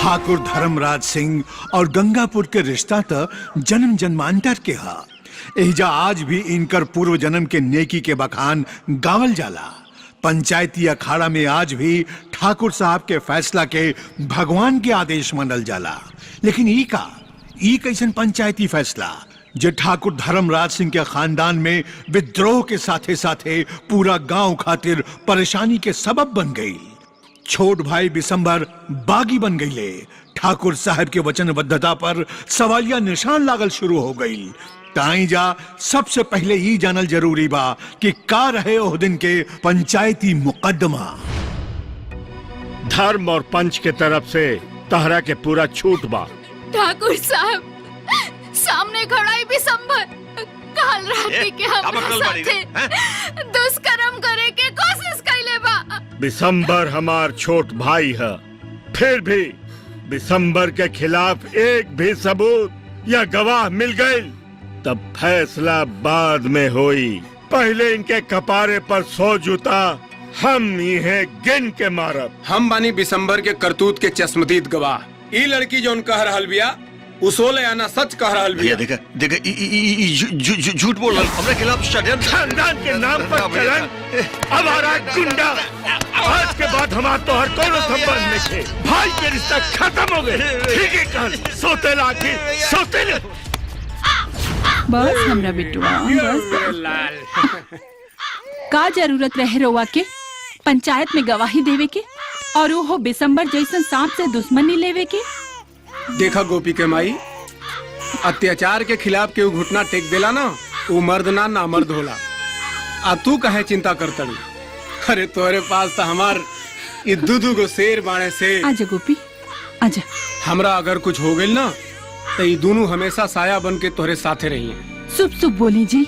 ठाकुर धर्मराज सिंह और गंगापुर के रिश्ता तो जन्म जन्मांतर के हा। एहिजा आज भी इनकर पूर्व जन्म के नेकी के बखान गावल जाला। पंचायती अखाड़ा में आज भी ठाकुर साहब के फैसला के भगवान के आदेश मानल जाला। लेकिन ई कैसन पंचायती फैसला जो ठाकुर धर्मराज सिंह के खानदान में विद्रोह के साथे साथे पूरा गांव खातिर परेशानी के सबब बन गई। छोट भाई बिशंबर बागी बन गईले। ठाकुर साहब के वचनबद्धता पर सवालिया निशान लागल शुरू हो गई। ताईजा सबसे पहले ही जानल जरूरी बा कि का रहे ओह दिन के पंचायती मुकदमा। धर्म और पंच के तरफ से तहरा के पूरा छूट बा। ठाकुर साहब सामने खड़ा ही बिशंबर काल रात के हमरा साथे दुष्कर्म करे के कोशिश कैले बा। बिशंबर हमार छोट भाई है, फिर भी बिशंबर के खिलाफ एक भी सबूत या गवाह मिल गए तब फैसला बाद में होई। पहले इनके कपारे पर 100 जूता हम इन्हें गिन के मारब। हम बानी बिशंबर के करतूत के चश्मदीद गवाह। ई लड़की जोन कह रहल बिया उसोले आना सच कह रहल बिया। देखा झूठ बोल रहा हमरे खिलाफ षड्यंत्र। खानदान के नाम पर कलंक, हमारा गुंडा। आज के बाद हमारा तो हर कोनो संबंध नहीं थे। भाई के रिश्ता खत्म हो गए। ठीक है कल सोतेला की सोतेले। बस हमरा बिटुआ बस। का जरूरत रहे रोवा के पंचायत में गवाही देवे के और वो बिशंबर जैसन सांप से दुश्मनी लेवे के। देखा गोपी के माई, अत्याचार के खिलाफ के घुटना टेक देला ना वो मर्द ना मर्द होला। आ तू कहे चिंता करतड़ी? अरे तोरे पास तो हमार ये दूधू गो शेर बाणे से। आजा गोपी आजा। हमरा अगर कुछ हो गइल ना तो ये दोनों हमेशा साया बन के तोरे साथे रही हैं। शुभ शुभ बोली जी।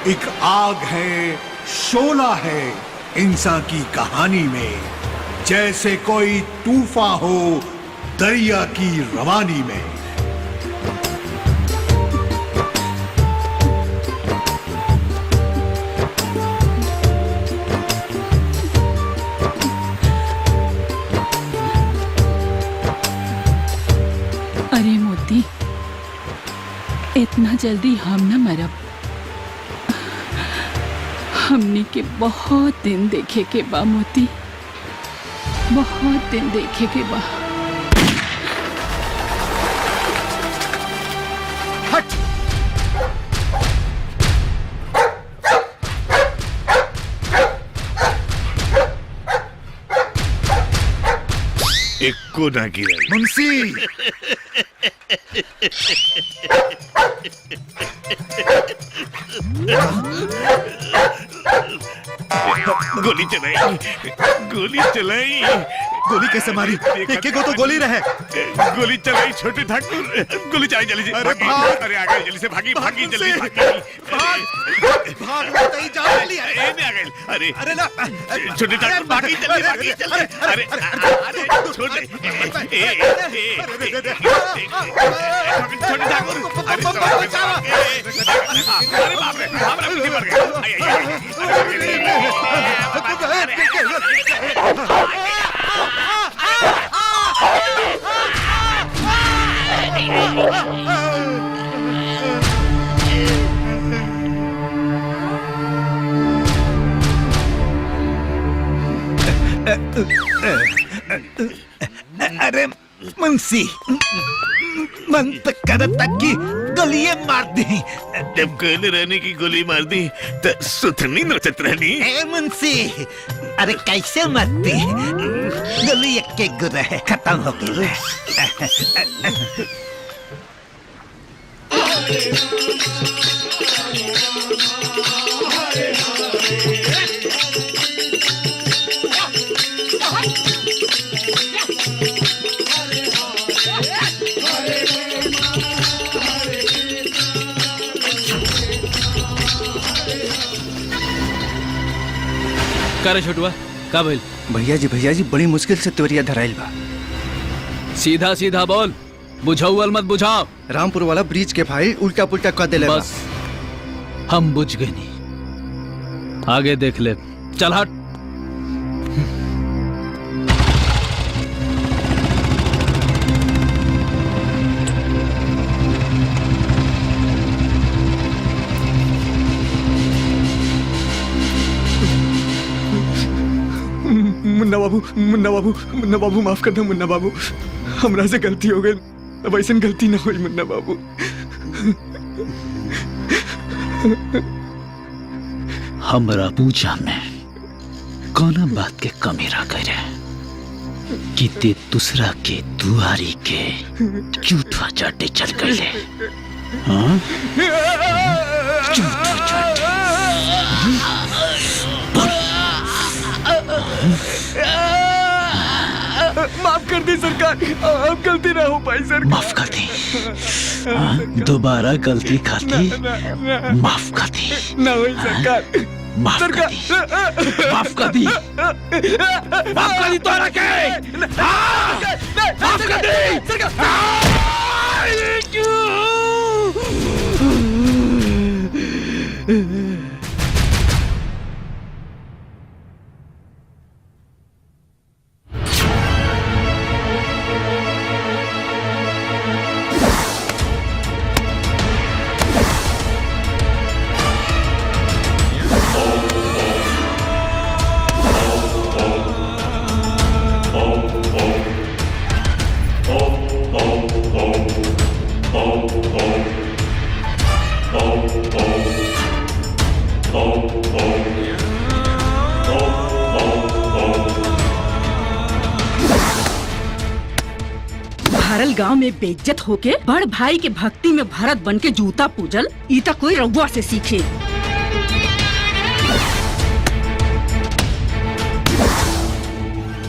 एक आग है, शोला है इंसान की कहानी में, जैसे कोई तूफान हो दरिया की रवानी में। अरे मोती, इतना जल्दी हम न मरब। हमने के बहुत दिन देखे के बा मोती, बहुत दिन देखे के बा। हट। एक को ना गिरे मुंशी। गोली चलाई, गोली चलाई। गोली कैसे मारी? एक एक तो गोली रहे। गोली चलाई छोटे ठाकुर, गोली चलाई जल्दी से। अरे भाग! अरे आ गई जल्दी से, भागी भागी जल्दी से। भागी। भाग मत, ही जान ली। ए नहीं आ गई। अरे अरे ना, छोटे ठाकुर भागी जल्दी, भागी जल्दी। अरे छोटे छोटे ठाकुर, अरे बाप रे, पीछे पड़ गए। अरे मुंशी, मन तो करता कि गोलियां मार दी। जब कहने रहने की गोली मार दी तो सुथनी नोचत रहनी। ए मुंशी, अरे कैसे मरती? गोली एक के गुरे है, खत्म हो गई। करे छोटुआ का भइल? भैया जी बड़ी मुश्किल से तोरिया धराइल बा। सीधा सीधा बोल, बुझाऊ मत बुझाओ। रामपुर वाला ब्रिज के फाइल उल्टा पुल्टा कर देले बा। बस हम बुझ गए नहीं, आगे देख ले। चल हट। मुन्ना बाबू माफ कर दो मुन्ना बाबू, हमरा से गलती हो गई। अब ऐसा गलती ना हुई मुन्ना बाबू। हमरा पूजा में कौन बात के कमी रह गए कि ते दूसरा के दुआरी के झूठा चाटे चल गए। हाँ? झूठा चाटे। माफ कर दी सरकार, अब गलती ना हो पाई सरकार। माफ कर दी। हाँ? दोबारा गलती खाती माफ कर दी। ना हुई सरकार। माफ कर दी। माफ कर दी। माफ कर दी तोरा के। हाँ! माफ कर दी। भरल गांव में बेइज्जत होके बड़ भाई के भक्ति में भरत बन के जूता पूजल, ई त कोई रउआ से सीखे।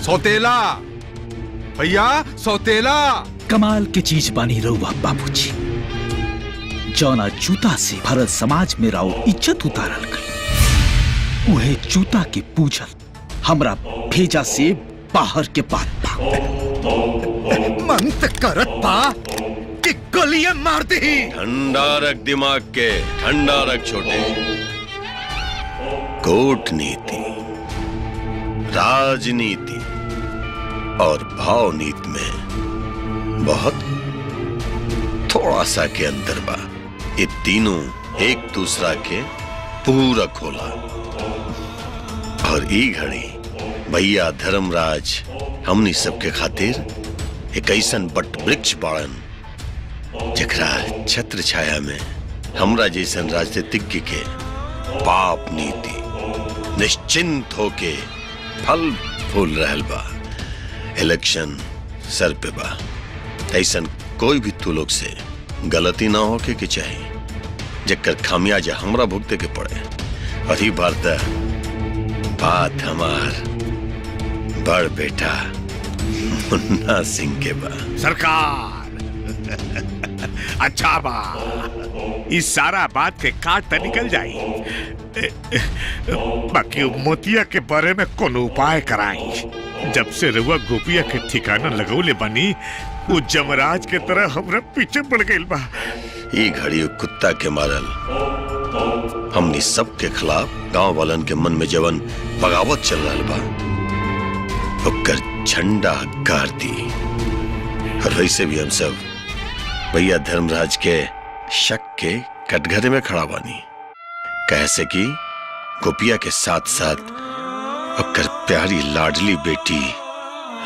सौतेला भैया, सौतेला। कमाल के चीज बानी रहुआ बाबूजी। जौना जूता से भरत समाज में राव इज्जत उतारल गई, उहे जूता के पूजल हमरा भेजा से बाहर के बात बा। मन तो करत बा कि गोलियां मार दी। ठंडा रख दिमाग के, ठंडा रख छोटे। कूटनीति, राजनीति और भावनीति में बहुत थोड़ा सा के अंतर बा। ये तीनों एक दूसरा के पूरक होला। और ई घड़ी भैया धर्मराज हमनी सबके खातिर एक ऐसन बट वृक्ष बाड़न जकरा छत्र छाया में हमरा जैसन राजनीतिज्ञ के पाप नीति निश्चिंत होके फल फूल रहल बा। इलेक्शन सर पे बा, ऐसन कोई भी तू लोग से गलती ना होके के चाहिए जकर खामियाजा हमरा भुगते के पड़े। और ही बात हमार बड़ बेटा मुन्ना सिंह के बा। सरकार अच्छा बा, इस सारा बात के काट त निकल जाई। बाकी मोतिया के बारे में कौन उपाय कराई। जब से रउआ गोपिया के ठिकाना लगौले बनी वो जमराज के तरह हमरा पीछे पड़ गइल बा। ये घड़ी कुत्ता के मारल हमनी सब के खिलाफ गांव वालन के मन में जवन बगावत चल रहा बा ओकर झंडा गाड़ दी। और वैसे भी हम सब भैया धर्मराज के शक के कटघरे में खड़ा बानी। कैसे कि गोपिया के साथ साथ ओकर प्यारी लाडली बेटी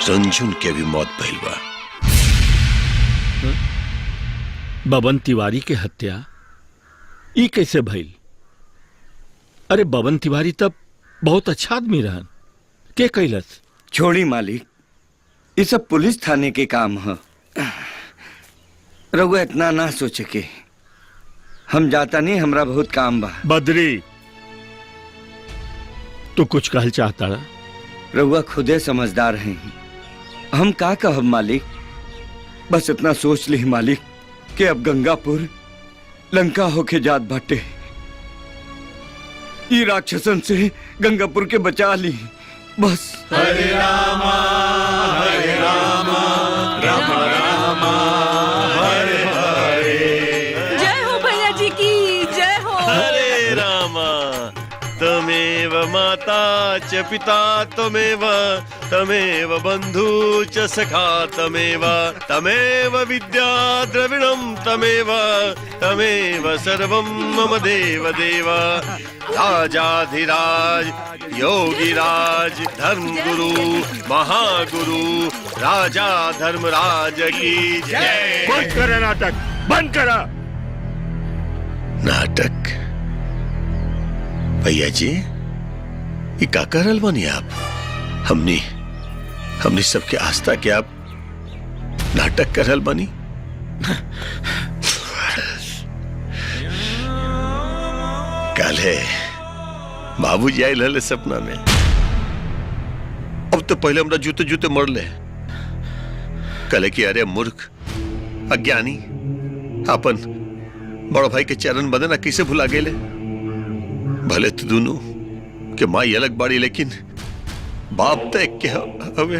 रंजुन के भी मौत भइल बा। बबन तिवारी के हत्या ई कैसे भइल? अरे बबन तिवारी तब बहुत अच्छा आदमी रहन, के कैलस? छोड़ी मालिक, ये सब पुलिस थाने के काम है। रघु इतना ना सोचे के, हम जाता नहीं, हमरा बहुत काम बा। बद्री तू कुछ कहल चाहता रहा? रघुआ खुदे समझदार हैं, हम का कहब मालिक। बस इतना सोच ली मालिक कि अब गंगापुर लंका होके जात बाटे। ये राक्षसन से गंगापुर के बचा ली बस। हरे रामा राम रामा हरे हरे। जय हो भैया जी की जय हो। हरे रामा तमेव माता च पिता तमेव तमेव बंधु च सखा तमेव तमेव विद्या द्रविणं तमेव तमेव सर्वं मम देव देव। राजाधिराज योगीराज धर्मगुरु महागुरु राजा धर्मराज की जय। बंद करा नाटक, बंद करा नाटक। भैया जी ये का करल बनी आप? हमने सबके आस्था के आप नाटक करल बनी। कल है बाबूजी आए लले सपना में। अब तो पहले हमरा जूते जूते मर ले। कले कि अरे मूर्ख अज्ञानी, अपन बड़ो भाई के चरण बदना कैसे भुला गेले। भले तो दोनों के माई अलग बाड़ी लेकिन बाप तो एक के हवे।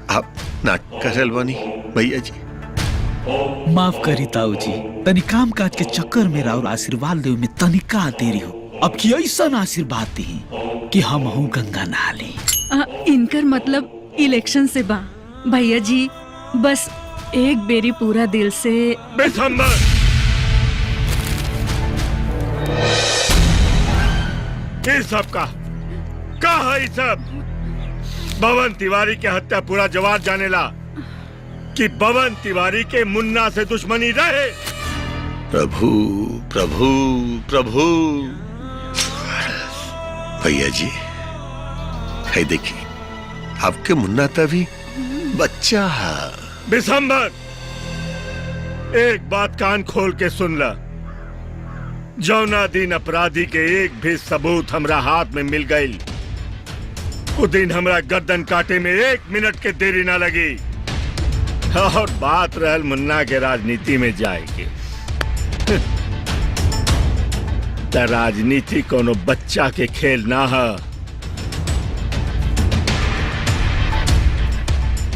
आप नाटक करल बनी भैया जी। माफ करी ताऊ जी, तनी काम काज के चक्कर में राउर आशीर्वाद देव में तनिका देरी हो। अब की ऐसा आशीर्वाद दी कि हम हूँ गंगा नहा ली। इनकर मतलब इलेक्शन से बा भैया जी। बस एक बेरी पूरा दिल से। ये सब का है? ये सब बबन तिवारी के हत्या पूरा जवाब जानेला कि बबन तिवारी के मुन्ना से दुश्मनी रहे। प्रभु प्रभु प्रभु। भैया जी है देखिए, आपके मुन्ना तभी बच्चा है। बिसंबर एक बात कान खोल के सुन ला। जौना दिन अपराधी के एक भी सबूत हमरा हाथ में मिल गई, उस दिन हमरा गर्दन काटे में 1 मिनट के देरी ना लगी। और बात रहल मुन्ना के राजनीति में जाएगी तो राजनीति कोनो बच्चा के खेल ना है।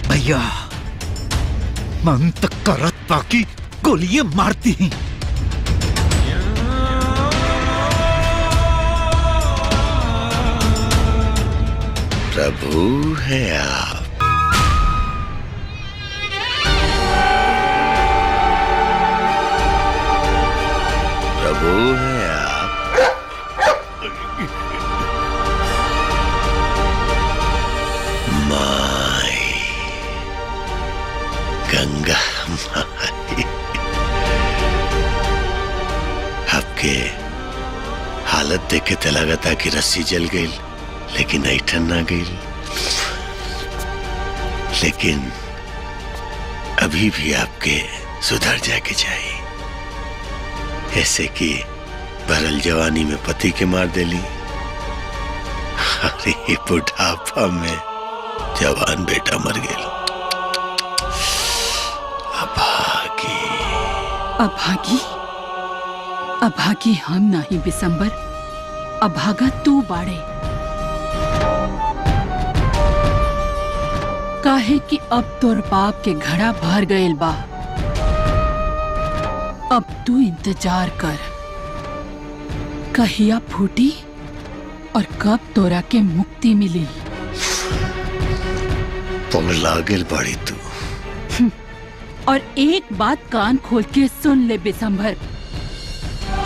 भैया मन तक करत बाकी गोलियां मारती हैं। प्रभु है आप। प्रभु है आप। माई गंगा माई, आपके हालत देख के तो लगा था कि रस्सी जल गई, लेकिन ऐठन ना गई। लेकिन अभी भी आपके सुधर जाके चाहिए। ऐसे कि भरल जवानी में पति के मार देली, अरे बुढ़ापा में जवान बेटा मर गया। अभागी अभागी हम नहीं बिसंबर, अभागा तू बाड़े। काहे कि अब तोर पाप के घड़ा भर गयल बा। अब तू इंतजार कर, कहिया फूटी और कब तोरा के मुक्ति मिली। पगला गेल बाड़ी तू। और एक बात कान खोल के सुन ले बिसंभर,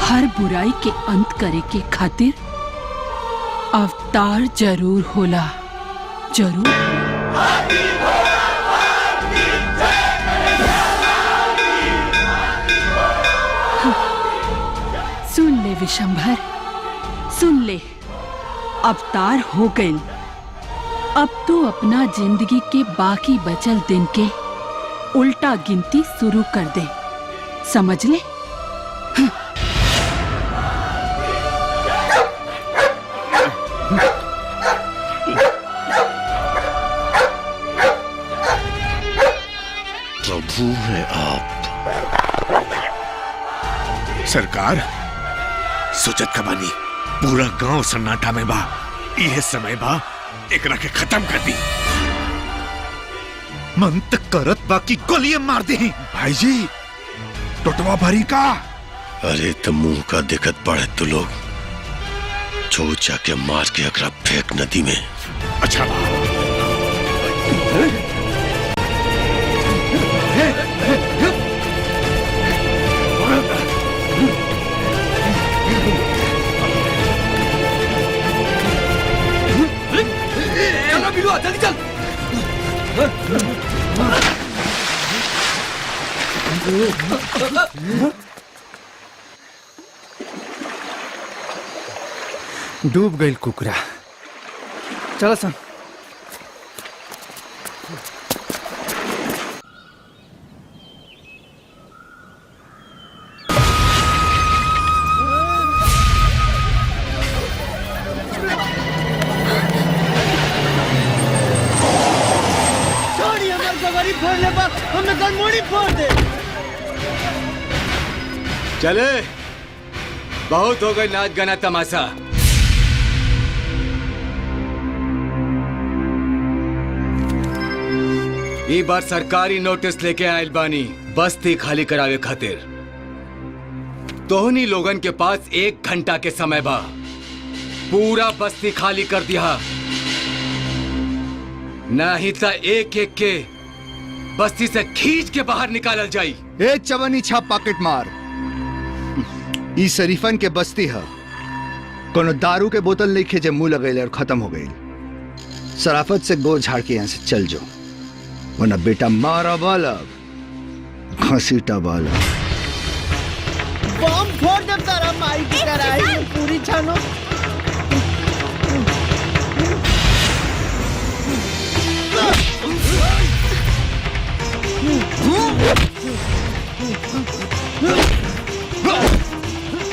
हर बुराई के अंत करे के खातिर अवतार जरूर होला, जरूर। सुन ले विशंभर, सुन ले, अवतार हो गए। अब तू अपना जिंदगी के बाकी बचल दिन के उल्टा गिनती शुरू कर दे, समझ ले। प्रभु है आप। सरकार, सोचत का बानी पूरा गांव सन्नाटा में बा। यह समय बा एकरा के खत्म कर दी। मन तक करत बाकी गोलियां मार दे। भाई जी, टोटवा भरी का। अरे तो मुंह का दिक्कत पड़े तो लोग जो जाके मार के अगरा फेंक नदी में। अच्छा चलो बिलुआ, जल्दी चल। डूब गई कुकरा। चलो सन। चले, बहुत हो गई नाच गाना तमाशा। ई बार सरकारी नोटिस लेके आयल बानी बस्ती खाली करावे खातिर। तोहनी लोगन के पास 1 घंटा के समय बा, पूरा बस्ती खाली कर दिया, नहीं तो एक एक के बस्ती से खींच के बाहर निकालल जाई। ए चवनी छाप पॉकेट मार। ई शरीफन के बस्ती है, कोनो दारू के बोतल नहीं खे जे मुंह लगेले और खत्म हो गई। शराफत से गोर झाड़ के यहाँ से चल जाओ, वरना बेटा मारा वाला घसीटा वाला। बम फोड़ दे तारा माई की कराई पूरी छानो।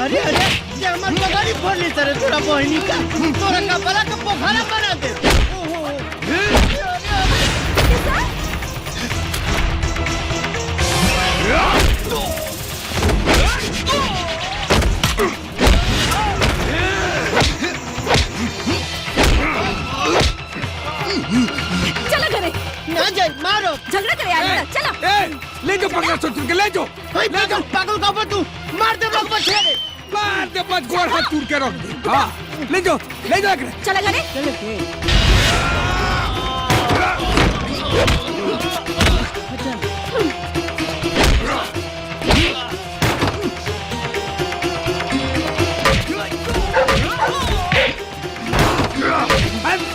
अरे अरे ये हमारी बगाड़ी फोड़ ली तेरे थोड़ा बहनी का, तोरा का बड़ा का पोखरा बना दे। चलो घरे। ना जाए, मारो। झगड़ा करे आगे, चलो। ले जाओ पकड़ा छोड़ के, ले जाओ। ले जाओ पागल का तू, मार दे लोग बछेरे। मार दे, बच गोर हाथ टूट के रख दे। हाँ, ले जाओ चला घरे।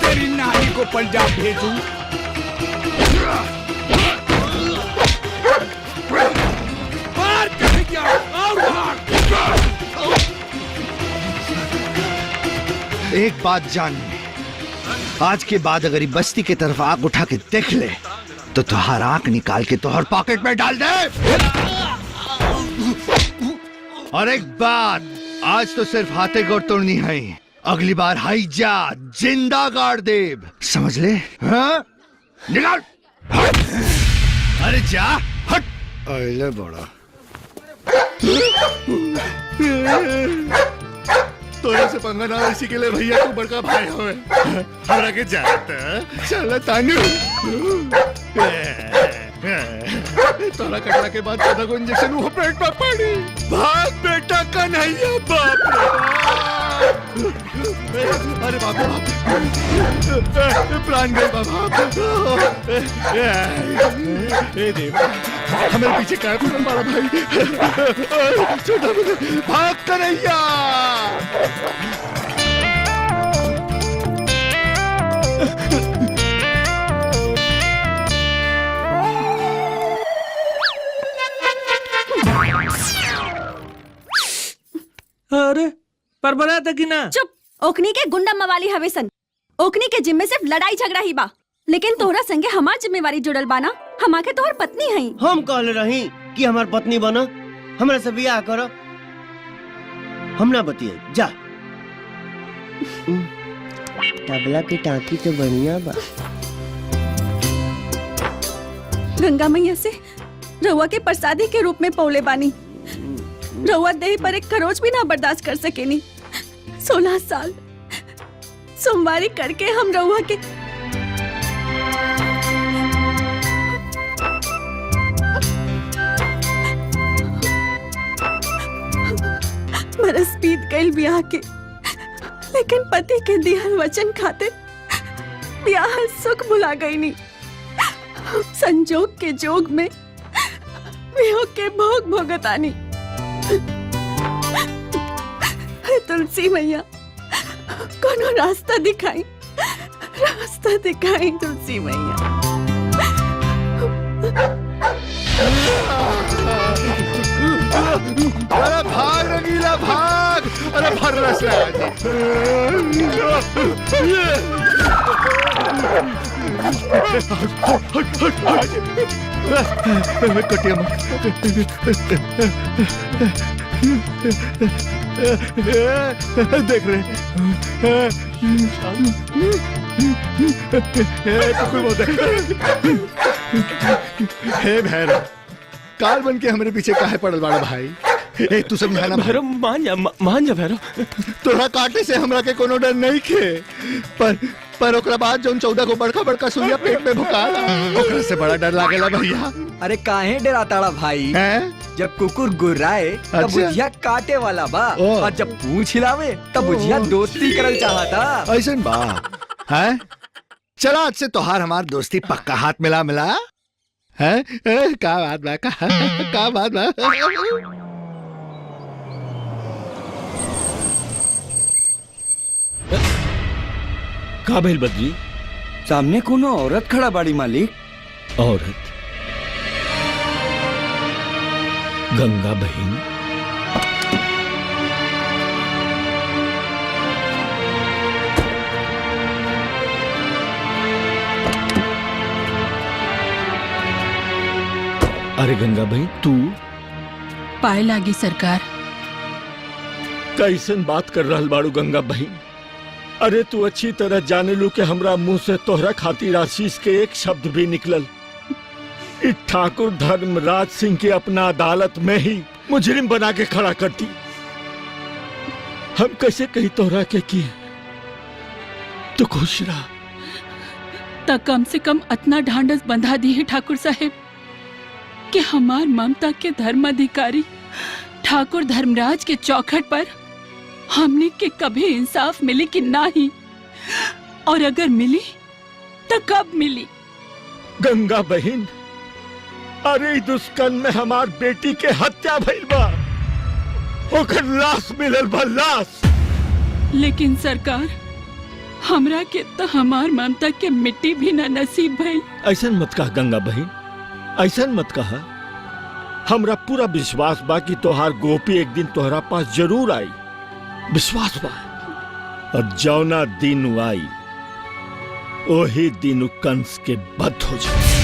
तेरी नानी को पंजाब भेजूं। मार कहीं क्या और भाग। एक बात जान, आज के बाद अगर ये बस्ती की तरफ आग उठा के देख ले तो तुहार आंख निकाल के तुहार पॉकेट में डाल दे। और एक बात, आज तो सिर्फ हाथे गोड़ तोड़नी है, अगली बार हाई जा जिंदा गाड़ देव, समझ ले। हाँ? निकाल। अरे जा हट। अरे बड़ा तोरे से पंगा ना इसी के लिए भैया तू बड़का भाई हो हमरा के जाता चल तानू तोरा कटला के बाद 14 को इंजेक्शन वो पेट में पड़ी। भाग बेटा कन्हैया बाप रे। अरे बाप रे बाप प्राण गए बाबा। ए देव हमारे पीछे क्या है बड़ा भाई। छोटा भाग कन्हैया। अरे पर बना था कि ना। चुप। ओकनी के गुंडा मवाली हवेसन। ओकनी के जिम्मे सिर्फ लड़ाई झगड़ा ही बा, लेकिन तोहरा संगे हमार जिम्मेवारी जुड़ल बाना। हमा के तोहर पत्नी हई। हम कहले रही कि हमार पत्नी बना, हमरा से बियाह करो। हम ना बतिए जा। तबला की टांकी तो बढ़िया बा। गंगा मैया से रउआ के प्रसादी के रूप में पौले बानी। रउआ देह पर एक खरोच भी ना बर्दाश्त कर सकेनी। 16 साल सोमवारी करके हम रउआ के बरस बीत गई ब्याह के, लेकिन पति के दिहल वचन खाते ब्याह सुख भुला गई नी। संजोग के जोग में वियोग के भोग भोगतानी। तुलसी मैया कोनो रास्ता दिखाई, रास्ता दिखाई तुलसी मैया। अरे भाग रंगीला भाग। अरे भर से कटिया देख रहे हे भैरव काल बन के हमारे पीछे काहे पड़ल बाड़ा भाई। ए तू समझाना भैरव। मान जा भैरव। तोरा काटे से हमरा के कोनो डर नहीं खे, पर ओकरा बाद जोन 14 को बड़का बड़का सुइया पेट में भुकाला ओकरा से बड़ा डर लागेला भैया। अरे काहे डराताड़ा भाई हैं? जब कुकुर गुर्राए तब बुझिया काटे वाला बा, और जब पूंछ हिलावे तब बुझिया दोस्ती करल चाहता। ऐसन बा हैं? चला आज से तोहार हमार दोस्ती पक्का हाथ मिला मिला है। का बात बा का बात बा। का भेल बद्री? सामने कोनो औरत खड़ा बाड़ी मालिक। औरत? गंगा बहन? अरे गंगा बहन तू? पाए लागी सरकार। कैसन बात कर रहल बाड़ू गंगा बहन? अरे तू अच्छी तरह जाने लू कि हमरा मुंह से तोहरा खातिर आशीष के एक शब्द भी निकलल। इस ठाकुर धर्मराज सिंह की अपना अदालत में ही मुजरिम बना के खड़ा करती। हम कैसे कही तोहरा के की तो खुश रहा। तक कम से कम इतना ढांढस बंधा दी है ठाकुर साहेब कि हमार ममता के धर्माधिकारी ठाकुर धर्मराज के चौखट पर हमने के कभी इंसाफ मिली कि नहीं, और अगर मिली तो कब मिली? गंगा बहन अरे दुष्कर्म में हमार बेटी के हत्या भइल बा, ओकर लाश मिलल बा लाश। लेकिन सरकार हमरा के तो हमार ममता के मिट्टी भी न नसीब भइल। ऐसा मत कहा गंगा बहन, ऐसा मत कहा। हमरा पूरा विश्वास बा कि तोहार गोपी एक दिन तोहरा पास जरूर आई, विश्वास बा। और जौना दिन आई ओही दिन कंस के बध हो जाए।